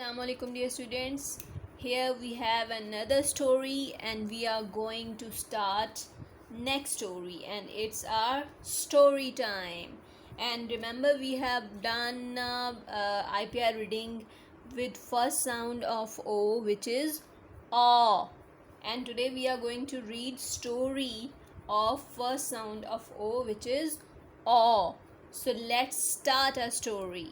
Assalamu alaikum dear students. Here we have another story and we are going to start next story and it's our story time. And remember we have done IPR reading with first sound of O, which is aw. And today we are going to read story of first sound of O, which is aw. So let's start our story.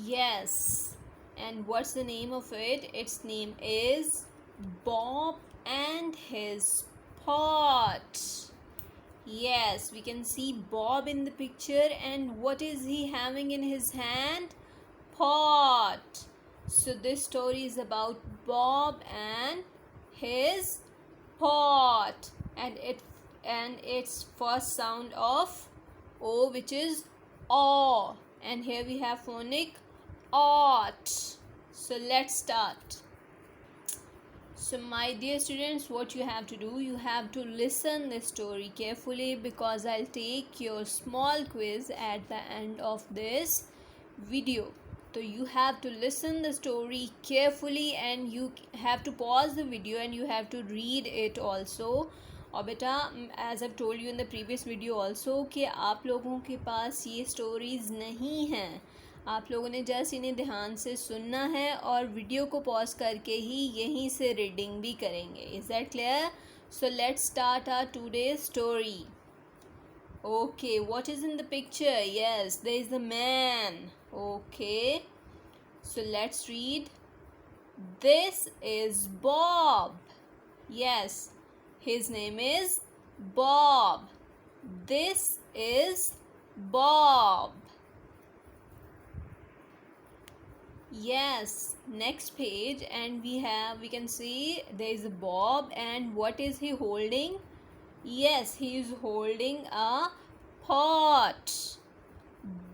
Yes. And what's the name of it? Its name is Bob and his pot. Yes, we can see Bob in the picture, and what is he having in his hand? Pot. So this story is about Bob and his pot, and its first sound of O, which is aw, and here we have phonic ought. So let's start. So my dear students, what you have to do, you have to listen this story carefully because I'll take your small quiz at the end of this video. So you have to listen the story carefully and you have to pause the video and you have to read it also. और बेटा, as I told you in the previous video also कि आप लोगों के पास ये stories नहीं हैं, आप लोगों ने जस्ट इन्हें ध्यान से सुनना है और वीडियो को पॉज करके ही यहीं से रीडिंग भी करेंगे. Is that clear? So let's start our today story. Okay, what is in the picture? Yes, there is a man. Okay, so let's read. This is Bob. Yes, his name is Bob. This is Bob. Yes, next page, and we can see there is a Bob, and what is he holding? Yes, he is holding a pot.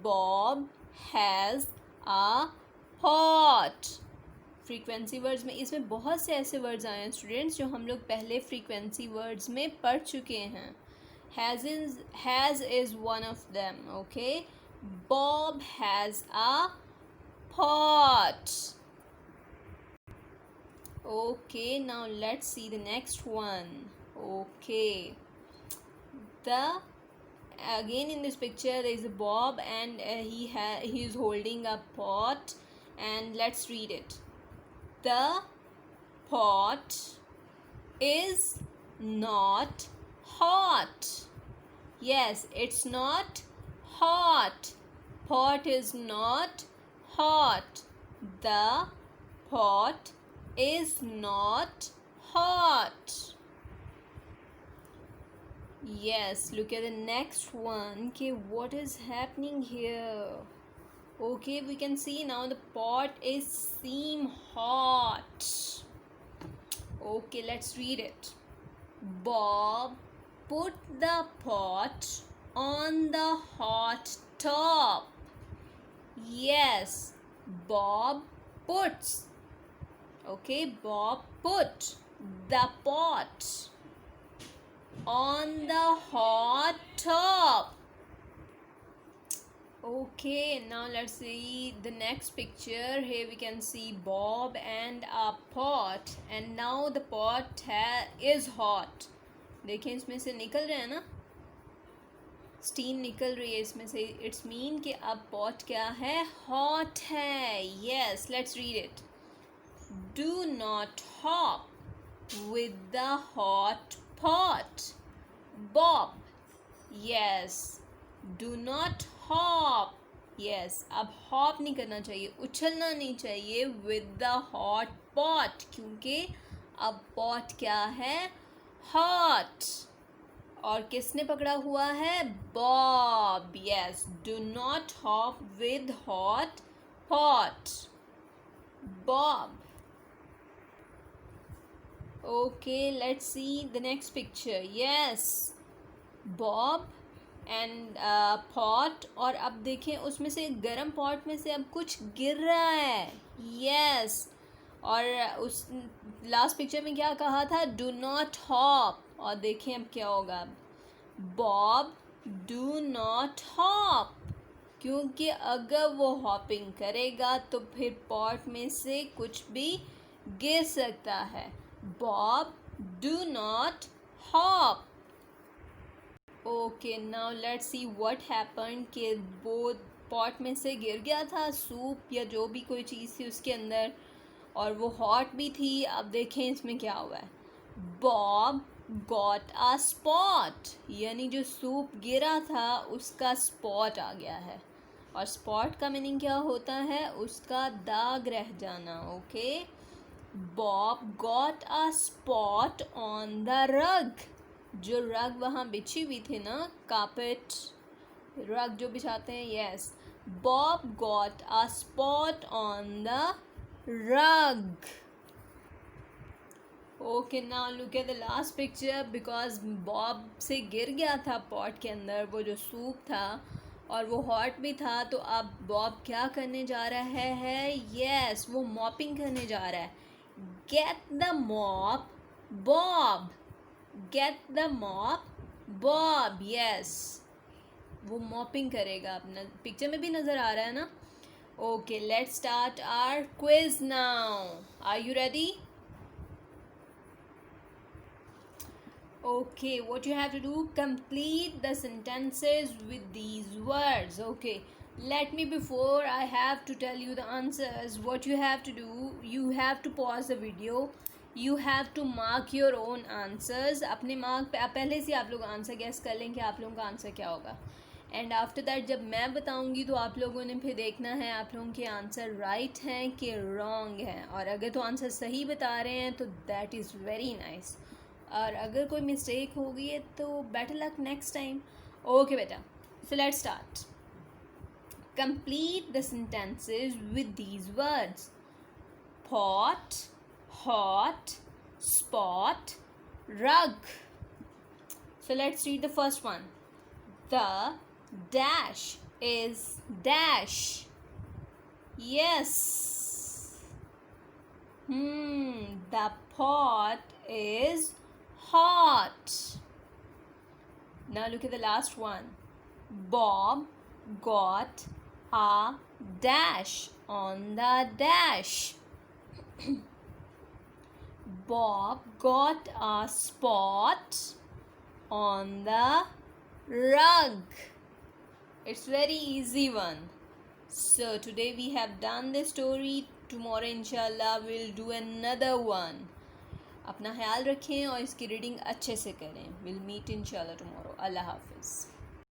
Bob has a pot. Frequency words में इसमें बहुत से ऐसे words आए हैं students जो हम लोग पहले फ्रीक्वेंसी वर्ड्स में पढ़ चुके हैं. Has is one of them. Okay, Bob has a pot. Okay, now let's see the next one. Okay, again in this picture there is a Bob and he is holding a pot, and let's read it. The pot is not hot. Yes, it's not hot. Pot is not hot. The pot is not hot. Yes, look at the next one. Okay, what is happening here? Okay, we can see now the pot is seem hot. Okay, let's read it. Bob put the pot on the hot top. Yes, Bob puts. Okay, Bob put the pot on the hot top. Okay, now let's see the next picture. Here we can see Bob and a pot, and now the pot is hot. देखें इसमें से निकल रहा है ना, steam निकल रही है इसमें से. इट्स मीन कि अब पॉट क्या है? हॉट है. Yes, let's read it. Do not hop with the hot pot, Bob. Yes, do not hop. Yes, अब हॉप नहीं करना चाहिए, उछलना नहीं चाहिए विद द हॉट पॉट, क्योंकि अब पॉट क्या है? हॉट. और किसने पकड़ा हुआ है? Bob. Yes, do not hop with hot pot, Bob. Okay, let's see the next picture. Yes, Bob and pot, और अब देखें उसमें से गरम पॉट में से अब कुछ गिर रहा है. यस, और उस लास्ट पिक्चर में क्या कहा था? Do not hop. और देखें अब क्या होगा. Bob do not hop. क्योंकि अगर वो हॉपिंग करेगा तो फिर पॉट में से कुछ भी गिर सकता है. Bob do not hop. Okay, now let's see what happened कि वो पॉट में से गिर गया था सूप या जो भी कोई चीज़ थी उसके अंदर, और वो हॉट भी थी. अब देखें इसमें क्या हुआ है. बॉब गॉट अ स्पॉट, यानी जो सूप गिरा था उसका स्पॉट आ गया है. और स्पॉट का मीनिंग क्या होता है? उसका दाग रह जाना. Okay, Bob got a spot on the rug. जो रग वहाँ बिछी हुई थी ना, कारपेट, रग जो बिछाते हैं, yes, Bob got a spot on the rug. Okay, now look at the last picture. Because Bob से गिर गया था पॉट के अंदर वो जो सूप था, और वो हॉट भी था, तो अब बॉब क्या करने जा रहा है? यस, वो मॉपिंग करने जा रहा है. Get the mop Bob. Get the mop Bob. Yes, वो मॉपिंग करेगा. अपना पिक्चर में भी नज़र आ रहा है ना. Okay, let's start our quiz now. Are you ready? Okay, what you have to do, complete the sentences with these words. Okay, let me, before I have to tell you the answers, what you have to do, you have to pause the video, you have to mark your own answers. अपने mark पे पहले से आप लोग answer guess कर लें कि आप लोगों का आंसर क्या होगा. एंड आफ्टर दैट जब मैं बताऊंगी तो आप लोगों ने फिर देखना है आप लोगों के आंसर राइट हैं कि रॉन्ग हैं. और अगर तो आंसर सही बता रहे हैं तो दैट इज़ वेरी नाइस, और अगर कोई मिस्टेक हो गई है तो better luck next time. Okay बेटा, so let's start. Complete the sentences with these words. Pot, hot, spot, rug. So let's read the first one. The dash is dash. Yes. The pot is hot. Now look at the last one. Bob got a dash on the dash. Bob got a spot on the rug. It's very easy one. So today we have done the story. Tomorrow inshallah we'll do another one. अपना ख्याल रखें और इसकी reading अच्छे से करें. We'll meet inshallah tomorrow. Allah Hafiz.